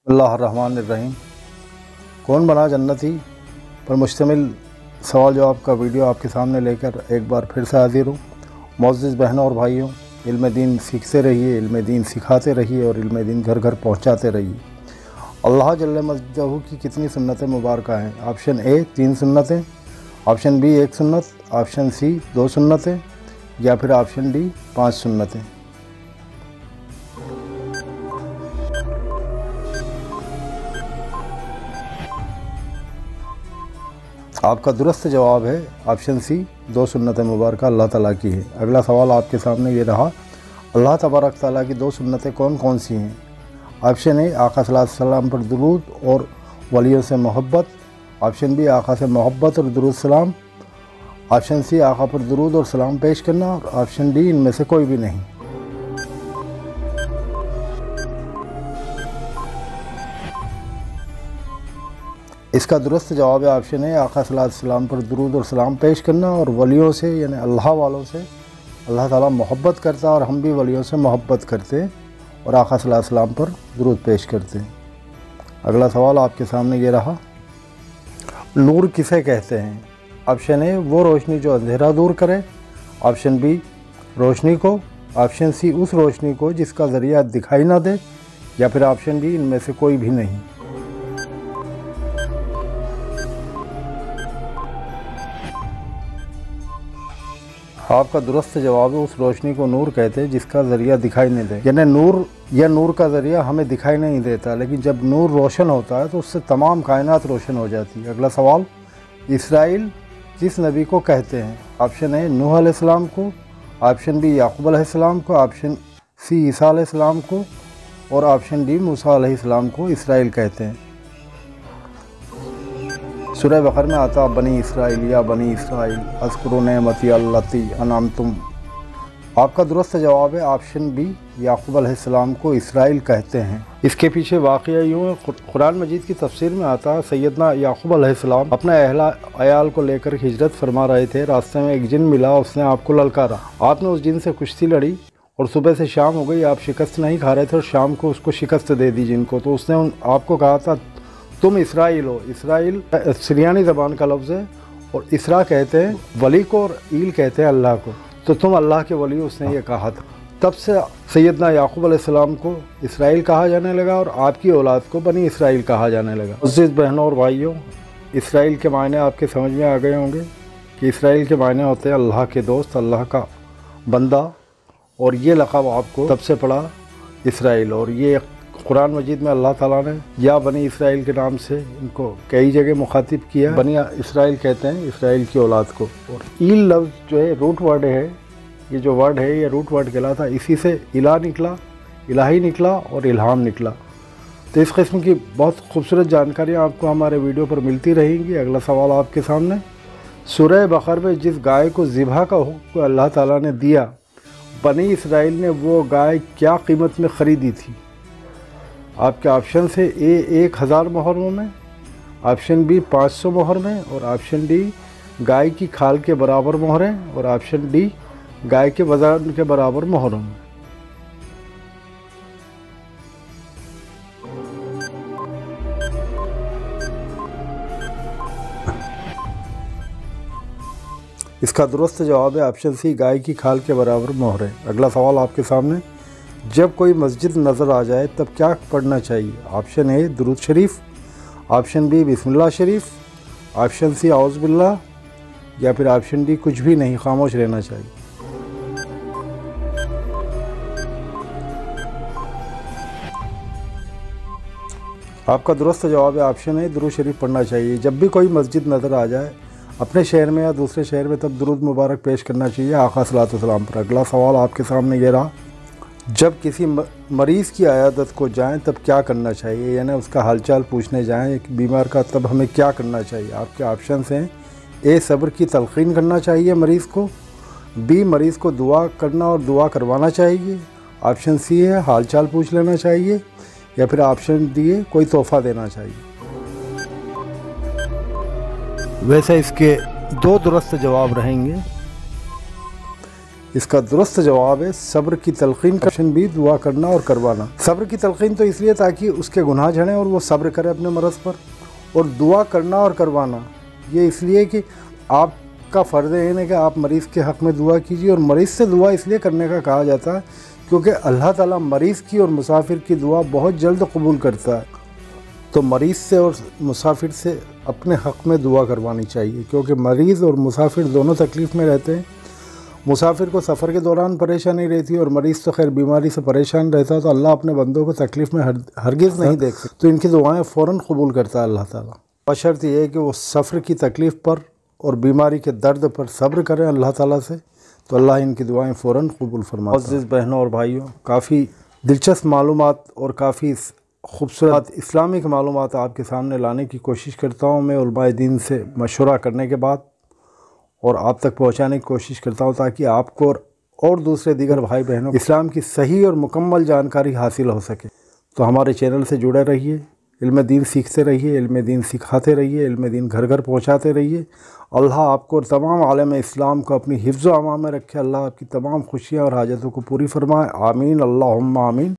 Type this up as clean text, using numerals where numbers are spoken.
बिस्मिल्लाहिर्रहमानिर्रहीम। कौन बना जन्नती पर मुश्तमिल सवाल जवाब का वीडियो आपके सामने लेकर एक बार फिर से हाजिर हूँ। मोअज़्ज़िज़ बहनों और भाइयों, इल्म दीन सीखते रहिए, इल्म दीन सिखाते रहिए और इल्म दीन घर घर पहुँचाते रहिए। अल्लाह जल्ल मजदहू की कितनी सुन्नतें मुबारक हैं? ऑप्शन ए 3 सुन्नतें, ऑप्शन बी 1 सुन्नत, ऑप्शन सी 2 सुन्नतें या फिर ऑप्शन डी 5 सुन्नतें। आपका दुरुस्त जवाब है ऑप्शन सी 2 सुन्नतें मुबारक अल्लाह ताला की है। अगला सवाल आपके सामने ये रहा, अल्लाह तबारक ताला की 2 सुन्नतें कौन कौन सी हैं? ऑप्शन ए आका सल्लल्लाहु अलैहि वसल्लम पर दुरूद और वलियों से मोहब्बत, ऑप्शन बी आका से मोहब्बत और दुरूद सलाम, ऑप्शन सी आका पर दुरूद और सलाम पेश करना और ऑप्शन डी इनमें से कोई भी नहीं। इसका दुरुस्त जवाब है ऑप्शन है आका सल्लल्लाहु अलैहि वसल्लम पर दुरूद और सलाम पेश करना और वलियों से यानी अल्लाह वालों से अल्लाह ताला मोहब्बत करता है और हम भी वलियों से मोहब्बत करते हैं और आका सल्लल्लाहु अलैहि वसल्लम पर दुरूद पेश करते हैं। अगला सवाल आपके सामने ये रहा, नूर किसे कहते हैं? ऑप्शन ए वो रोशनी जो अंधेरा दूर करे, ऑप्शन बी रोशनी को, ऑप्शन सी उस रोशनी को जिसका ज़रिया दिखाई ना दे या फिर ऑप्शन डी इनमें से कोई भी नहीं। आपका दुरुस्त जवाब है उस रोशनी को नूर कहते हैं जिसका ज़रिया दिखाई नहीं दे, यानी नूर या नूर का ज़रिया हमें दिखाई नहीं देता, लेकिन जब नूर रोशन होता है तो उससे तमाम कायनात रोशन हो जाती है। अगला सवाल, इसराइल किस नबी को कहते हैं? ऑप्शन ए नूह अलैहिस्सलाम को, ऑप्शन बी याकूब अलैहिस्सलाम को, ऑप्शन सी ईसा अलैहिस्सलाम को और ऑप्शन डी मूसा अलैहिस्सलाम को इसराइल कहते हैं। सूरह बकर में आता बनी इसराइल या बनी इसराइल अज़कुरू नेमती अल्लती अनअमतुम। आपका दुरुस्त जवाब है ऑप्शन बी याकूब अलैहिस्सलाम को इसराइल कहते हैं। इसके पीछे वाक़या यूँ है, कुरान मजीद की तफसीर में आता है सैयदना याकूब अलैहिस्सलाम अपने अयाल को लेकर हिजरत फरमा रहे थे। रास्ते में एक जिन मिला, उसने आपको ललकारा, आपने उस जिन से कुश्ती लड़ी और सुबह से शाम हो गई, आप शिकस्त नहीं खा रहे थे और शाम को उसको शिकस्त दे दी जिनको। तो उसने आपको कहा था तुम इसराइल हो। इसराइल सीरियानी ज़बान का लफ्ज़ है और इसरा कहते हैं वली को और ईल कहते हैं अल्लाह को, तो तुम अल्लाह के वली हो, उसने ये कहा था। तब से सैयदना याकूब अलैहिस्सलाम को इसराइल कहा जाने लगा और आपकी औलाद को बनी इसराइल कहा जाने लगा। अज़ीज़ बहनों और भाइयों, इसराइल के मायने आपके समझ में आ गए होंगे कि इसराइल के मायने होते हैं अल्लाह के दोस्त, अल्लाह का बंदा, और ये लक़ब आपको तब से पड़ा इसराइल। और ये कुरान मजीद में अल्लाह ताला ने या बनी इसराइल के नाम से इनको कई जगह मुखातिब किया। बनी इसराइल कहते हैं इसराइल की औलाद को। और ईल लफ्ज़ जो है रूट वर्ड है, ये जो वर्ड है ये रूट वर्ड कहलाता, इसी से इला निकला, इलाही निकला और इल्हाम निकला। तो इस किस्म की बहुत खूबसूरत जानकारियाँ आपको हमारे वीडियो पर मिलती रहेंगी। अगला सवाल आपके सामने, सूरह बकर में जिस गाय को ज़िबा का हुक्म अल्लाह ताला ने दिया, बनी इसराइल ने वो गाय क्या कीमत में ख़रीदी थी? आपके ऑप्शन से ए 1000 मुहर्रों में, ऑप्शन बी 500 मुहर में और ऑप्शन डी गाय की खाल के बराबर मोहरें और ऑप्शन डी गाय के वज़न के बराबर मोहरों में। इसका दुरुस्त जवाब है ऑप्शन सी गाय की खाल के बराबर मोहरें। अगला सवाल आपके सामने, जब कोई मस्जिद नज़र आ जाए तब क्या पढ़ना चाहिए? ऑप्शन ए दुरूद शरीफ, ऑप्शन बी बिस्मिल्लाह शरीफ, ऑप्शन सी औज़ बिल्लाह या फिर ऑप्शन डी कुछ भी नहीं, खामोश रहना चाहिए। आपका दुरुस्त जवाब है ऑप्शन ए दुरूद शरीफ पढ़ना चाहिए। जब भी कोई मस्जिद नज़र आ जाए अपने शहर में या दूसरे शहर में, तब दुरूद मुबारक पेश करना चाहिए आका सल्लल्लाहु अलैहि वसल्लम पर। अगला सवाल आपके सामने ये रहा, जब किसी मरीज़ की अयादत को जाएं तब क्या करना चाहिए? यानी उसका हालचाल पूछने जाएं एक बीमार का, तब हमें क्या करना चाहिए? आपके ऑप्शन हैं, ए सब्र की तलक़ीन करना चाहिए मरीज़ को, बी मरीज़ को दुआ करना और दुआ करवाना चाहिए, ऑप्शन सी है हालचाल पूछ लेना चाहिए या फिर ऑप्शन डी है कोई तोहफ़ा देना चाहिए। वैसे इसके 2 दुरुस्त जवाब रहेंगे। इसका दुरुस्त जवाब है सब्र की तलकीन का भी दुआ करना और करवाना। सब्र की तलकीन तो इसलिए ताकि उसके गुनाह झड़ें और वो सब्र करे अपने मरज़ पर, और दुआ करना और करवाना ये इसलिए कि आपका फ़र्ज़ है कि आप मरीज़ के हक़ में दुआ कीजिए। और मरीज़ से दुआ इसलिए करने का कहा जाता है क्योंकि अल्लाह ताला मरीज़ की और मुसाफिर की दुआ बहुत जल्द कबूल करता है। तो मरीज़ से और मुसाफिर से अपने हक़ में दुआ करवानी चाहिए, क्योंकि मरीज़ और मुसाफिर दोनों तकलीफ़ में रहते हैं। मुसाफिर को सफ़र के दौरान परेशानी रहती है और मरीज़ तो खैर बीमारी से परेशान रहता है, तो अल्लाह अपने बंदों को तकलीफ़ में हरगिज़ नहीं देख सकता। तो इनकी दुआएं फ़ौरन कबूल करता है अल्लाह ताला। बशर्त ये है कि वो सफ़र की तकलीफ़ पर और बीमारी के दर्द पर सब्र करें अल्लाह ताला से, तो अल्लाह इनकी दुआएं फ़ौरन कबूल फरमाता है। अज़ीज़ बहनों और भाइयों, काफ़ी दिलचस्प मालूमात और काफ़ी खूबसूरत इस्लामिक मालूमात आपके सामने लाने की कोशिश करता हूँ मैं उलमाए दीन से मशवरा करने के बाद, और आप तक पहुँचाने की कोशिश करता हूँ ताकि आपको और दूसरे दीगर भाई बहनों इस्लाम की सही और मुकम्मल जानकारी हासिल हो सके। तो हमारे चैनल से जुड़े रहिए, इल्म दीन सीखते रहिए, इल्म दीन सिखाते रहिए, इल्म दीन घर घर पहुँचाते रहिए। अल्लाह आपको और तमाम आलम इस्लाम को अपनी हिफ्ज़ व अमान में रखे। अल्लाह आपकी तमाम खुशियाँ और हाजतों को पूरी फरमाए। आमीन, अल्लाहुम्मा आमीन।